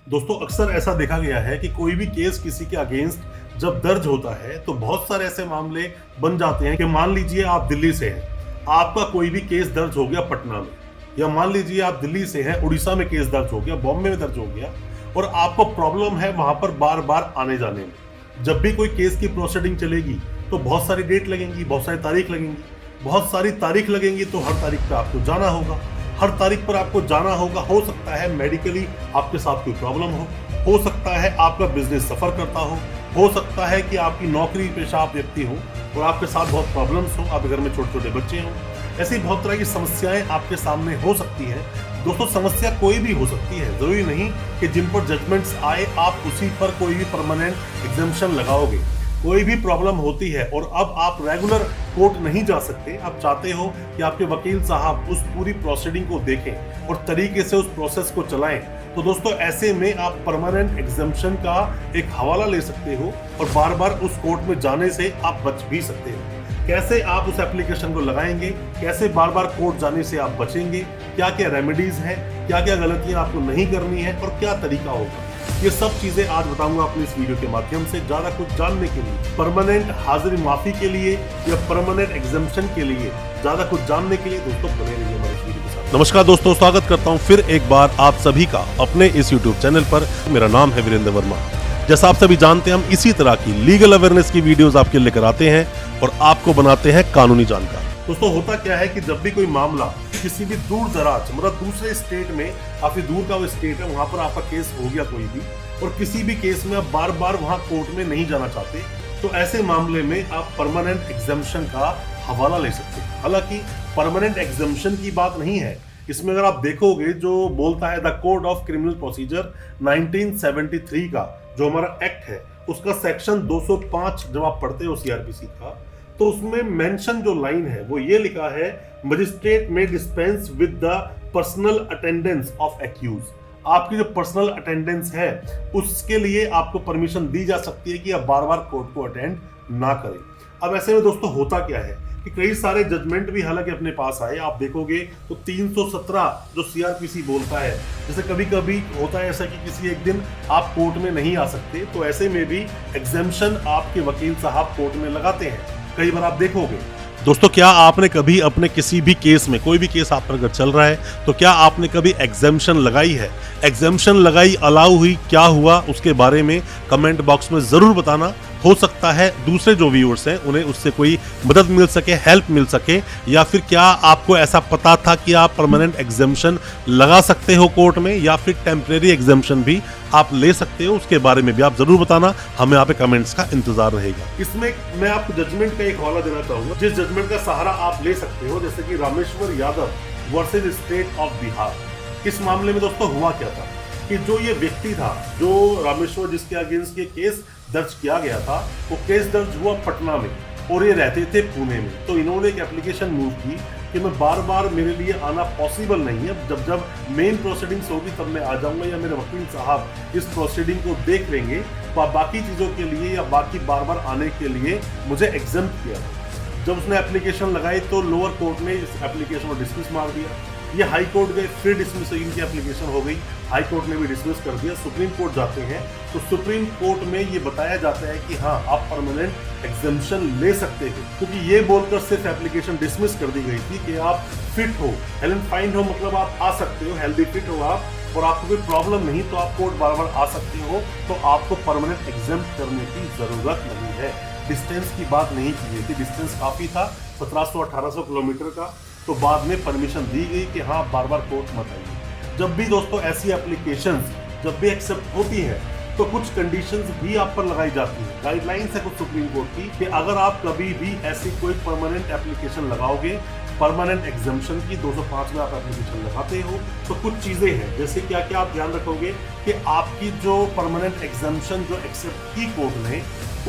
दोस्तों अक्सर ऐसा देखा गया है कि कोई भी केस किसी के अगेंस्ट जब दर्ज होता है तो बहुत सारे ऐसे मामले बन जाते हैं कि मान लीजिए आप दिल्ली से हैं, आपका कोई भी केस दर्ज हो गया पटना में, या मान लीजिए आप दिल्ली से हैं, उड़ीसा में केस दर्ज हो गया, बॉम्बे में दर्ज हो गया और आपको प्रॉब्लम है वहां पर बार बार आने जाने में। जब भी कोई केस की प्रोसीडिंग चलेगी तो बहुत सारी डेट लगेंगी, बहुत सारी तारीख लगेंगी, बहुत सारी तारीख लगेंगी तो हर तारीख पे आपको जाना होगा, हर तारीख पर आपको जाना होगा। हो सकता है मेडिकली आपके साथ कोई प्रॉब्लम हो सकता है आपका बिजनेस सफर करता हो सकता है कि आपकी नौकरी पेशा आप व्यक्ति हो और आपके साथ बहुत प्रॉब्लम्स हो, आपके घर में छोटे छोटे बच्चे हों, ऐसी बहुत तरह की समस्याएं आपके सामने हो सकती हैं। दोस्तों समस्या कोई भी हो सकती है, जरूरी नहीं कि जिन पर जजमेंट्स आए आप उसी पर कोई भी परमानेंट एग्जम्पशन लगाओगे। कोई भी प्रॉब्लम होती है और अब आप रेगुलर कोर्ट नहीं जा सकते, आप चाहते हो कि आपके वकील साहब उस पूरी प्रोसीडिंग को देखें और तरीके से उस प्रोसेस को चलाएं, तो दोस्तों ऐसे में आप परमानेंट एग्जम्पशन का एक हवाला ले सकते हो और बार बार उस कोर्ट में जाने से आप बच भी सकते हो। कैसे आप उस एप्लीकेशन को लगाएंगे, कैसे बार बार कोर्ट जाने से आप बचेंगे, क्या क्या रेमेडीज हैं, क्या क्या गलतियां आपको नहीं करनी है और क्या तरीका होगा, ये सब चीजें आज बताऊंगा अपनी इस वीडियो के माध्यम से। ज्यादा कुछ जानने के लिए, परमानेंट हाजिरी माफी के लिए या परमानेंट एग्जम्पशन के लिए, ज्यादा कुछ जानने के लिए दोस्तों बने रहिए हमारे इस वीडियो के साथ। नमस्कार दोस्तों, स्वागत करता हूं फिर एक बार आप सभी का अपने इस यूट्यूब चैनल पर। मेरा नाम है वीरेंद्र वर्मा। जैसा आप सभी जानते हैं, हम इसी तरह की लीगल अवेयरनेस की वीडियोस आपके लिए लेकर आते हैं और आपको बनाते हैं कानूनी जानकार। दोस्तों होता क्या है कि जब भी कोई मामला किसी भी दूर दराज मतलब दूसरे स्टेट में, काफी दूर का वो स्टेट है, वहां पर आपका केस हो गया कोई भी, और किसी भी केस में आप बार बार वहां कोर्ट में नहीं जाना चाहते, तो ऐसे मामले में आप परमानेंट एग्जम्पशन का हवाला ले सकते हैं। हालांकि परमानेंट एग्जम्पशन की बात नहीं है इसमें। अगर आप देखोगे जो बोलता है the code of criminal procedure 1973 का जो हमारा एक्ट है, उसका सेक्शन 205 जब आप पढ़ते हो सीआरपीसी का, तो उसमें मेंशन जो लाइन है वो ये लिखा है, मजिस्ट्रेट में dispense with the personal attendance of accuse. आपकी जो पर्सनल अटेंडेंस है उसके लिए आपको परमिशन दी जा सकती है कि आप बार बार कोर्ट को अटेंड ना करें। अब ऐसे में दोस्तों होता क्या है कि कई सारे जजमेंट भी हालांकि अपने पास आए, आप देखोगे तो 317 जो सीआरपीसी बोलता है, जैसे कभी कभी होता है ऐसा कि किसी एक दिन आप कोर्ट में नहीं आ सकते, तो ऐसे में भी एग्जम्पशन आपके वकील साहब कोर्ट में लगाते हैं। कई बार आप देखोगे दोस्तों, क्या आपने कभी अपने किसी भी केस में, कोई भी केस आप पर अगर चल रहा है, तो क्या आपने कभी एग्जम्पशन लगाई है? एग्जम्पशन लगाई, अलाउ हुई, क्या हुआ, उसके बारे में कमेंट बॉक्स में जरूर बताना। हो सकता है दूसरे जो व्यूअर्स हैं उन्हें उससे कोई मदद मिल सके, हेल्प मिल सके, या फिर क्या आपको ऐसा पता था कि आप परमानेंट एग्जम्पशन लगा सकते हो कोर्ट में, या फिर टेम्परेरी एग्जम्पशन भी आप ले सकते हो, उसके बारे में भी आप जरूर बताना। हमें यहाँ पे कमेंट्स का इंतजार रहेगा। इसमें मैं आपको जजमेंट का एक हवाला देना चाहूंगा, जिस जजमेंट का सहारा आप ले सकते हो, जैसे कि Rameshwar Yadav versus state of Bihar. इस मामले में दोस्तों हुआ क्या था कि जो ये व्यक्ति था, जो रामेश्वर जिसके अगेंस्ट ये केस दर्ज किया गया था, वो केस दर्ज हुआ पटना में और ये रहते थे पुणे में। तो इन्होंने एक एप्लीकेशन मूव की कि मैं बार बार, मेरे लिए आना पॉसिबल नहीं है, जब मेन प्रोसीडिंग्स होगी तब मैं आ जाऊंगा, या मेरे वकील साहब इस प्रोसीडिंग को देख लेंगे, तो बाकी चीज़ों के लिए या बाकी बार बार आने के लिए मुझे एग्जम्प्ट किया। जब उसने एप्लीकेशन लगाई तो लोअर कोर्ट ने इस एप्लीकेशन को डिसमिस मार दिया। ये हाई कोर्ट गए, फिर डिसमिस इनकी एप्लीकेशन हो गई, हाई कोर्ट ने भी डिसमिस कर दिया। सुप्रीम कोर्ट जाते हैं तो सुप्रीम कोर्ट में ये बताया जाता है कि हाँ आप परमानेंट एग्जम्पशन ले सकते हो, क्योंकि ये बोलकर सिर्फ एप्लीकेशन डिसमिस कर दी गई थी कि आप फिट हो, हेल्थ फाइन हो, मतलब आप आ सकते हो, हेल्दी फिट हो आप, और आपको कोई प्रॉब्लम नहीं तो आप कोर्ट बार बार आ सकते हो, तो आपको परमानेंट एग्जम्प्ट करने की जरूरत नहीं है। डिस्टेंस की बात नहीं की गई थी, डिस्टेंस काफी था, 1700-1800 किलोमीटर का, तो बाद में परमिशन दी गई कि हाँ बार बार कोर्ट मत आइए। जब भी दोस्तों ऐसी एप्लीकेशंस जब भी एक्सेप्ट होती है तो कुछ कंडीशंस भी आप पर लगाई जाती है, गाइडलाइंस है कुछ सुप्रीम कोर्ट की, कि अगर आप कभी भी ऐसी कोई परमानेंट एप्लीकेशन लगाओगे, परमानेंट एग्जम्पशन की 205 में आप एप्लीकेशन लगाते हो, तो कुछ चीजें हैं, जैसे क्या क्या आप ध्यान रखोगे कि आपकी जो परमानेंट एग्जम्पशन जो एक्सेप्ट की कोर्ट ने,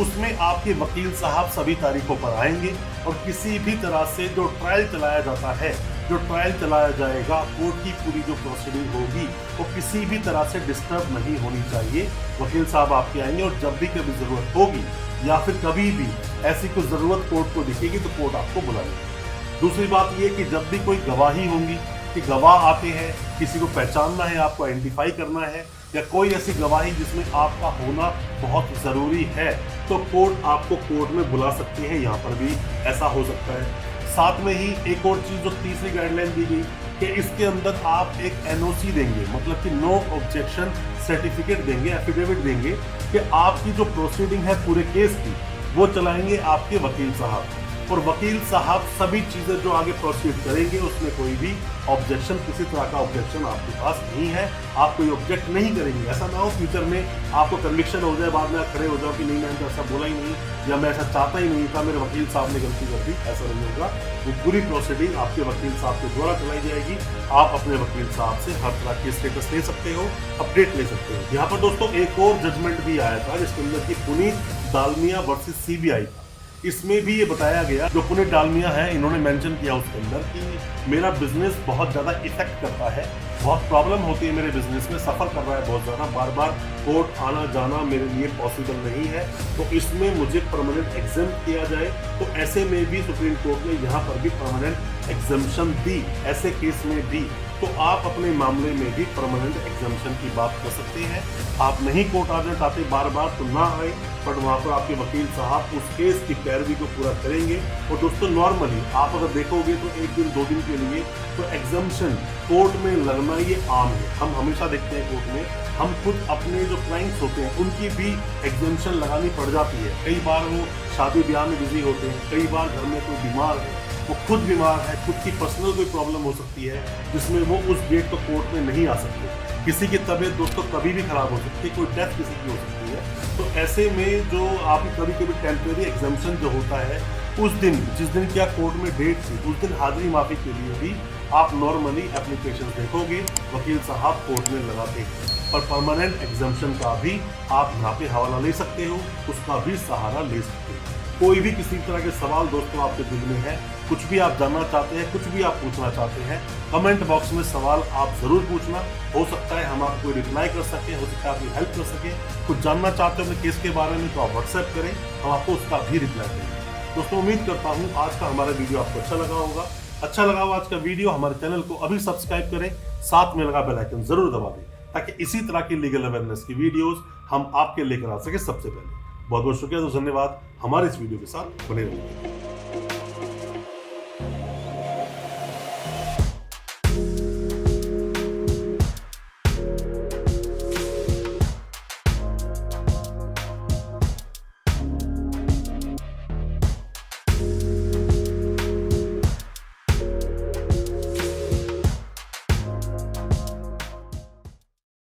उसमें आपके वकील साहब सभी तारीखों पर आएंगे और किसी भी तरह से जो ट्रायल चलाया जाता है, जो ट्रायल चलाया जाएगा, कोर्ट की पूरी जो प्रोसीडिंग होगी वो किसी भी तरह से डिस्टर्ब नहीं होनी चाहिए। वकील साहब आपके आएंगे और जब भी कभी जरूरत होगी या फिर कभी भी ऐसी कोई जरूरत कोर्ट को दिखेगी तो कोर्ट आपको बुलाएगी। दूसरी बात ये कि जब भी कोई गवाही होंगी कि गवाह आते हैं, किसी को पहचानना है, आपको आइडेंटिफाई करना है, या कोई ऐसी गवाही जिसमें आपका होना बहुत जरूरी है, तो कोर्ट आपको कोर्ट में बुला सकती है। यहाँ पर भी ऐसा हो सकता है। साथ में ही एक और चीज जो तीसरी गाइडलाइन दी गई कि इसके अंदर आप एक एनओसी देंगे, मतलब कि नो ऑब्जेक्शन सर्टिफिकेट देंगे, एफिडेविट देंगे कि आपकी जो प्रोसीडिंग है पूरे केस की वो चलाएंगे आपके वकील साहब, और वकील साहब सभी चीजें जो आगे प्रोसीड करेंगे उसमें कोई भी ऑब्जेक्शन, किसी तरह का ऑब्जेक्शन आपके पास नहीं है, आप कोई ऑब्जेक्ट नहीं करेंगे। ऐसा ना हो फ्यूचर में आपको कन्विक्शन हो जाए, बाद में आप खड़े हो जाओ कि नहीं मैंने तो ऐसा बोला ही नहीं, या मैं ऐसा चाहता ही नहीं था, मेरे वकील साहब ने गलती कर दी। ऐसा नहीं होगा। वो पूरी प्रोसीडिंग आपके वकील साहब के द्वारा चलाई जाएगी। आप अपने वकील साहब से हर तरह की स्टेटस ले सकते हो, अपडेट ले सकते हो। यहाँ पर दोस्तों एक और जजमेंट भी आया था जिसके अंदर की पुनीत डालमिया वर्सेस सीबीआई था। इसमें भी ये बताया गया, जो पुनीत डालमिया है इन्होंने मेंशन किया उसके अंदर कि मेरा बिजनेस बहुत ज़्यादा इफेक्ट करता है, बहुत प्रॉब्लम होती है मेरे बिजनेस में, सफ़र कर रहा है बहुत ज़्यादा, बार बार कोर्ट आना जाना मेरे लिए पॉसिबल नहीं है, तो इसमें मुझे परमानेंट एग्जाम किया जाए। तो ऐसे में भी सुप्रीम कोर्ट ने यहाँ पर भी परमानेंट एग्जाम्पशन दी। ऐसे केस में भी तो आप अपने मामले में भी परमानेंट एग्जाम्पशन की बात कर सकते हैं। आप नहीं कोर्ट आना चाहते बार बार तो ना आए, बट वहाँ पर आपके वकील साहब उस केस की पैरवी को पूरा करेंगे। और दोस्तों नॉर्मली आप अगर देखोगे तो एक दिन दो दिन के लिए तो एग्जाम्पशन कोर्ट में लगना ये आम है। हम हमेशा देखते हैं कोर्ट में, हम खुद अपने जो क्लाइंट्स होते हैं उनकी भी एग्जाम्पशन लगानी पड़ जाती है। कई बार वो शादी ब्याह में बिजी होते हैं, कई बार घर में कोई बीमार है, वो खुद बीमार है, खुद की पर्सनल कोई प्रॉब्लम हो सकती है जिसमें वो उस डेट को कोर्ट में नहीं आ सकते। किसी की तबीयत दोस्तों कभी भी खराब हो सकती है, कोई डेथ किसी की हो सकती है। तो ऐसे में जो आपकी कभी कभी टेम्परेरी एग्जाम्पशन जो होता है, उस दिन जिस दिन क्या कोर्ट में डेट थी उस दिन हाजिरी माफी के लिए भी आप नॉर्मली एप्लीकेशन देखोगे वकील साहब कोर्ट में लगाते हैं। पर परमानेंट एग्जाम्पशन का भी आप यहाँ पे हवाला ले सकते हो, उसका भी सहारा ले सकते हो। कोई भी किसी तरह के सवाल दोस्तों आपके दिल में है, कुछ भी आप जानना चाहते हैं, कुछ भी आप पूछना चाहते हैं, कमेंट बॉक्स में सवाल आप जरूर पूछना। हो सकता है हम आपको रिप्लाई कर सकें, हो सकता है आपकी हेल्प कर सकें। कुछ जानना चाहते हो अपने केस के बारे में तो आप व्हाट्सएप करें, हम आपको उसका भी रिप्लाई देंगे। दोस्तों उम्मीद करता हूँ आज का हमारा वीडियो आपको अच्छा लगा होगा। अच्छा लगा हो आज का वीडियो, हमारे चैनल को अभी सब्सक्राइब करें, साथ में लगा बेल आइकन जरूर दबा दें ताकि इसी तरह की लीगल अवेयरनेस की वीडियोस हम आपके लेकर आ सके सबसे पहले। बहुत बहुत शुक्रिया, तो धन्यवाद हमारे इस वीडियो के साथ बने रहिए।